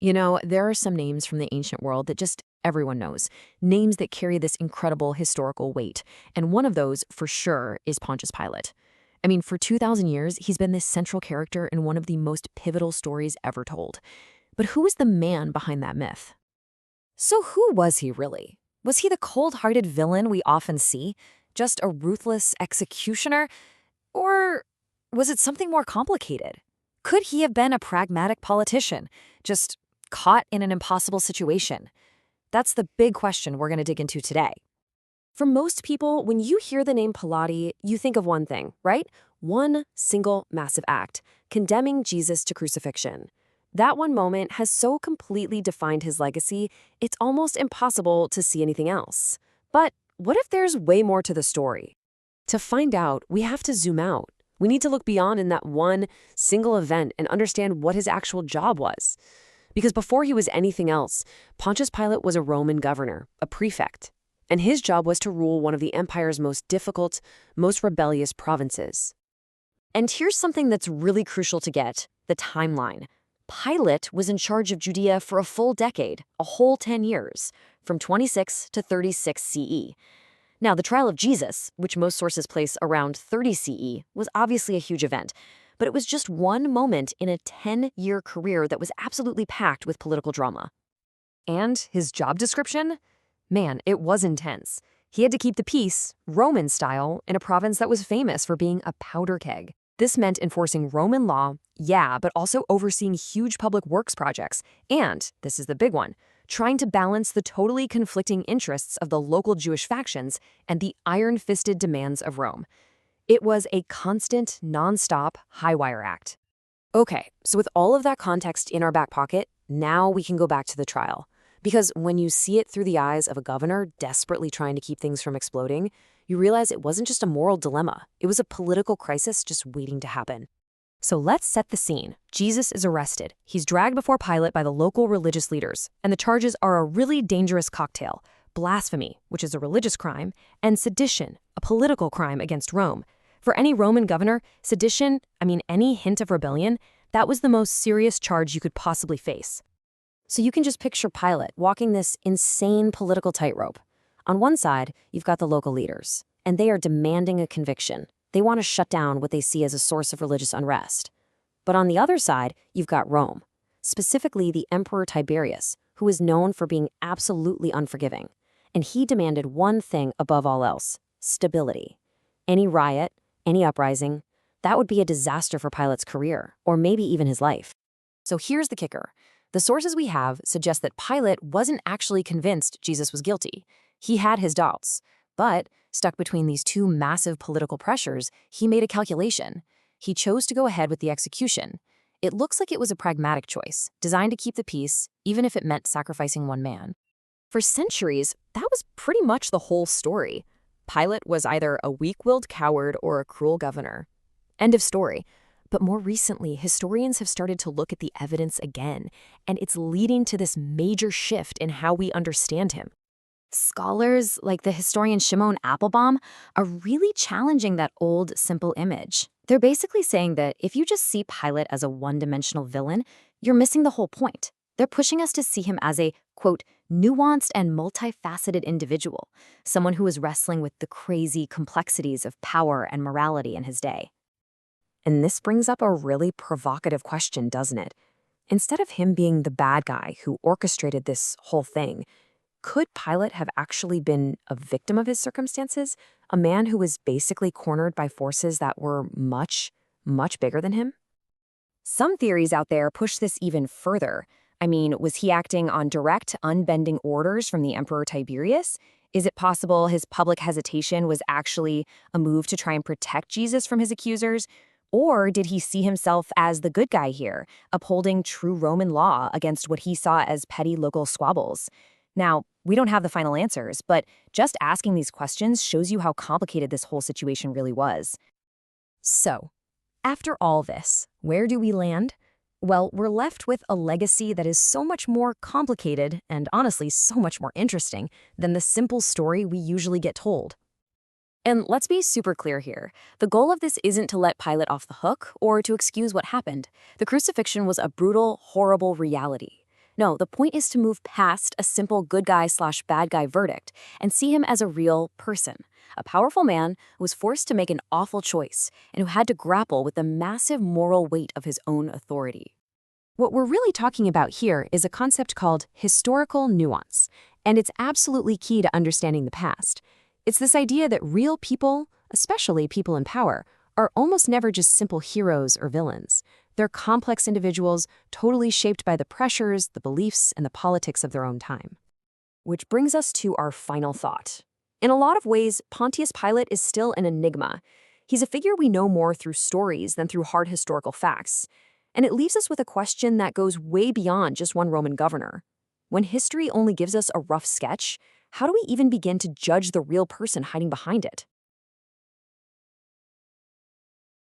There are some names from the ancient world that just everyone knows, names that carry this incredible historical weight. And one of those, for sure, is Pontius Pilate. I mean, for 2,000 years, he's been this central character in one of the most pivotal stories ever told. But who is the man behind that myth? So who was he really? Was he the cold-hearted villain we often see? Just a ruthless executioner? Or was it something more complicated? Could he have been a pragmatic politician, just caught in an impossible situation? That's the big question we're going to dig into today. For most people, when you hear the name Pilate, you think of one thing, right? One single massive act, condemning Jesus to crucifixion. That one moment has so completely defined his legacy, it's almost impossible to see anything else. But what if there's way more to the story? To find out, we have to zoom out. We need to look beyond in that one single event and understand what his actual job was. Because before he was anything else, Pontius Pilate was a Roman governor, a prefect. And his job was to rule one of the empire's most difficult, most rebellious provinces. And here's something that's really crucial to get, the timeline. Pilate was in charge of Judea for a full decade, a whole 10 years, from 26 to 36 CE. Now, the trial of Jesus, which most sources place around 30 CE, was obviously a huge event, but it was just one moment in a 10-year career that was absolutely packed with political drama. And his job description? Man, it was intense. He had to keep the peace, Roman style, in a province that was famous for being a powder keg. This meant enforcing Roman law, yeah, but also overseeing huge public works projects. And, this is the big one, trying to balance the totally conflicting interests of the local Jewish factions and the iron-fisted demands of Rome. It was a constant, non-stop, high-wire act. Okay, so with all of that context in our back pocket, now we can go back to the trial. Because when you see it through the eyes of a governor desperately trying to keep things from exploding, you realize it wasn't just a moral dilemma. It was a political crisis just waiting to happen. So let's set the scene. Jesus is arrested. He's dragged before Pilate by the local religious leaders, and the charges are a really dangerous cocktail: blasphemy, which is a religious crime, and sedition, a political crime against Rome. For any Roman governor, sedition, any hint of rebellion, that was the most serious charge you could possibly face. So you can just picture Pilate walking this insane political tightrope. On one side, you've got the local leaders, and they are demanding a conviction. They want to shut down what they see as a source of religious unrest. But on the other side, you've got Rome, specifically the Emperor Tiberius, who is known for being absolutely unforgiving. And he demanded one thing above all else: stability. Any riot, any uprising, that would be a disaster for Pilate's career, or maybe even his life. So here's the kicker. The sources we have suggest that Pilate wasn't actually convinced Jesus was guilty. He had his doubts, but stuck between these two massive political pressures, he made a calculation. He chose to go ahead with the execution. It looks like it was a pragmatic choice, designed to keep the peace, even if it meant sacrificing one man. For centuries, that was pretty much the whole story. Pilate was either a weak-willed coward or a cruel governor. End of story. But more recently, historians have started to look at the evidence again, and it's leading to this major shift in how we understand him. Scholars, like the historian Shimon Applebaum, are really challenging that old, simple image. They're basically saying that if you just see Pilate as a one-dimensional villain, you're missing the whole point. They're pushing us to see him as a, quote, nuanced and multifaceted individual, someone who is wrestling with the crazy complexities of power and morality in his day. And this brings up a really provocative question, doesn't it? Instead of him being the bad guy who orchestrated this whole thing, could Pilate have actually been a victim of his circumstances? A man who was basically cornered by forces that were much, much bigger than him? Some theories out there push this even further. Was he acting on direct, unbending orders from the Emperor Tiberius? Is it possible his public hesitation was actually a move to try and protect Jesus from his accusers? Or did he see himself as the good guy here, upholding true Roman law against what he saw as petty local squabbles? Now, we don't have the final answers, but just asking these questions shows you how complicated this whole situation really was. So, after all this, where do we land? Well, we're left with a legacy that is so much more complicated and honestly so much more interesting than the simple story we usually get told. And let's be super clear here. The goal of this isn't to let Pilate off the hook or to excuse what happened. The crucifixion was a brutal, horrible reality. No, the point is to move past a simple good guy/bad guy verdict and see him as a real person. A powerful man who was forced to make an awful choice and who had to grapple with the massive moral weight of his own authority. What we're really talking about here is a concept called historical nuance, and it's absolutely key to understanding the past. It's this idea that real people, especially people in power, are almost never just simple heroes or villains. They're complex individuals, totally shaped by the pressures, the beliefs, and the politics of their own time. Which brings us to our final thought. In a lot of ways, Pontius Pilate is still an enigma. He's a figure we know more through stories than through hard historical facts. And it leaves us with a question that goes way beyond just one Roman governor. When history only gives us a rough sketch, how do we even begin to judge the real person hiding behind it?